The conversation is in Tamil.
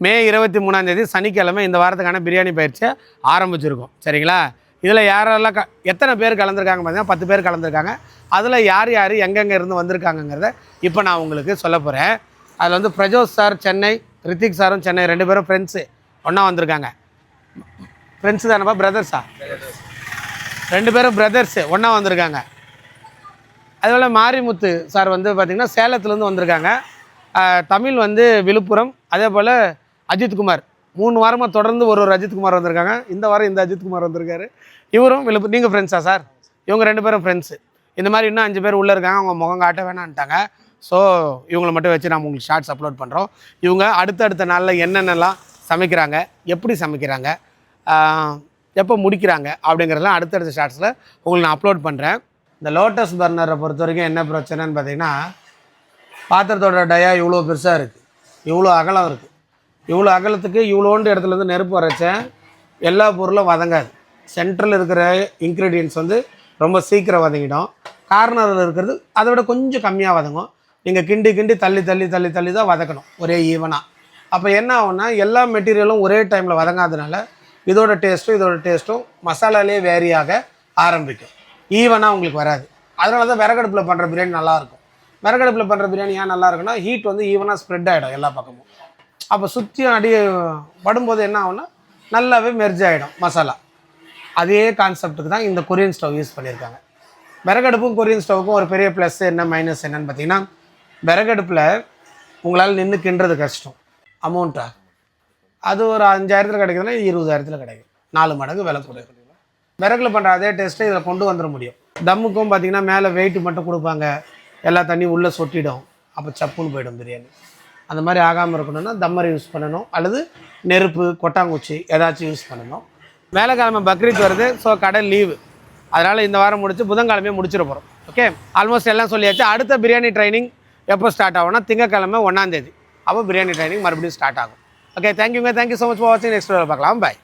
மே 23 சனிக்கிழமை இந்த வாரத்துக்கான பிரியாணி பயிற்சியை ஆரம்பிச்சிருக்கோம். சரிங்களா? இதில் யாரெல்லாம் எத்தனை பேர் கலந்துருக்காங்க பார்த்தீங்கன்னா 10 பேர் கலந்துருக்காங்க. அதில் யார் யார் எங்கெங்கே இருந்து வந்திருக்காங்கங்கிறத இப்போ நான் உங்களுக்கு சொல்ல போகிறேன். அதில் வந்து பிரஜோஷ் சார் சென்னை, ரித்திக் சாரும் சென்னை, 2 பேரும் ஃப்ரெண்ட்ஸு ஒன்றா வந்திருக்காங்க. ஃப்ரெண்ட்ஸு தானப்பா, பிரதர்ஸா? 2 பேரும் பிரதர்ஸு ஒன்றா வந்திருக்காங்க. அதுபோல் மாரிமுத்து சார் வந்து பார்த்திங்கன்னா சேலத்துலேருந்து வந்திருக்காங்க. தமிழ் வந்து விழுப்புரம். அதே போல் அஜித்குமார் 3 வாரமாக தொடர்ந்து ஒரு அஜித்குமார் வந்திருக்காங்க. இந்த வாரம் இந்த அஜித்குமார் வந்திருக்காரு. இவரும் விழுப்புரம். நீங்கள் ஃப்ரெண்ட்ஸா சார்? இவங்க 2 பேரும் ஃப்ரெண்ட்ஸு. இந்த மாதிரி இன்னும் 5 பேர் உள்ளே இருக்காங்க. அவங்க முகம் காட்ட வேணான்ட்டாங்க. ஸோ இவங்களை மட்டும் வச்சு நம்ம உங்களுக்கு ஷார்ட்ஸ் அப்லோட் பண்ணுறோம். இவங்க அடுத்தடுத்த நாளில் என்னென்னலாம் சமைக்கிறாங்க, எப்படி சமைக்கிறாங்க, எப்போ முடிக்கிறாங்க அப்படிங்கிறதெல்லாம் அடுத்தடுத்த ஷார்ட்ஸில் உங்களுக்கு நான் அப்லோட் பண்ணுறேன். இந்த லோட்டஸ் பர்னரை பொறுத்த வரைக்கும் என்ன பிரச்சனைன்னு பார்த்தீங்கன்னா, பாத்திரத்தோட டயா இவ்வளோ பெருசாக இருக்குது, இவ்வளோ அகலம் இருக்குது. இவ்வளோ அகலத்துக்கு இவ்வளோண்டு இடத்துலேருந்து நெருப்பு வரைச்சேன் எல்லா பொருளும் வதங்காது. சென்ட்ரல் இருக்கிற இன்க்ரீடியன்ட்ஸ் வந்து ரொம்ப சீக்கிரம் வதங்கிடும். கார்னரில் இருக்கிறது அதை விட கொஞ்சம் கம்மியாக வதங்கும். நீங்கள் கிண்டி கிண்டி தள்ளி தள்ளி தள்ளி தள்ளி தான் வதக்கணும் ஒரே ஈவனாக. அப்போ என்ன ஆகும்னா, எல்லா மெட்டீரியலும் ஒரே டைமில் வதங்காதனால இதோட டேஸ்ட்டும் மசாலாலே வேரி ஆக ஆரம்பிக்கும். ஈவனாக உங்களுக்கு வராது. அதனால தான் விறகடுப்பில் பண்ணுற பிரியாணி நல்லாயிருக்கும். விறகடுப்பில் பண்ணுற பிரியாணி ஏன் நல்லா இருக்குன்னா, ஹீட் வந்து ஈவனாக ஸ்ப்ரெட் ஆகிடும் எல்லா பக்கமும். அப்போ சுற்றியும் படும்போது என்ன ஆகும்னா, நல்லாவே மெர்ஜ் ஆகிடும் மசாலா. அதே கான்செப்ட்டுக்கு தான் இந்த கொரியன் ஸ்டவ் யூஸ் பண்ணியிருக்காங்க. விறகடுப்பும் கொரியன் ஸ்டவ்வுக்கும் ஒரு பெரிய ப்ளஸ் என்ன மைனஸ் என்னன்னு பார்த்தீங்கன்னா, விறகடுப்பில் உங்களால் நின்று கிண்டுறது கஷ்டம். அமௌண்ட்டாக அது ஒரு 5000 கிடைக்குதுன்னா 20,000 கிடைக்கும். 4 மடங்கு விலை கொடுக்கும். விறகுல பண்ணுற அதே டேஸ்ட்டை இதில் கொண்டு வந்துட முடியும். தம்முக்கும் பார்த்திங்கன்னா மேலே வெயிட்டு மட்டும் கொடுப்பாங்க, எல்லா தண்ணியும் உள்ளே சொட்டிடும். அப்போ சப்புன்னு போயிடும் பிரியாணி. அந்த மாதிரி ஆகாமல் இருக்கணும்னா தம்மரை யூஸ் பண்ணணும், அல்லது நெருப்பு கொட்டாங்குச்சி ஏதாச்சும் யூஸ் பண்ணணும். வேலைக்கிழமை பக்ரீத் வருது. ஸோ கடை லீவு. அதனால் இந்த வாரம் முடிச்சு புதன்கிழமையே முடிச்சிட போகிறோம். ஓகே, ஆல்மோஸ்ட் எல்லாம் சொல்லியாச்சு. அடுத்த பிரியாணி ட்ரைனிங் எப்போ ஸ்டார்ட் ஆகும்னா திங்கக்கிழமை 1ஆம் தேதி. அப்போ பிரியாணி ட்ரைனிங் மறுபடியும் ஸ்டார்ட் ஆகும். Okay, thank you so much for வாட்சிங். நெக்ஸ்ட் வீடியோவில் பார்க்கலாம். பாய்.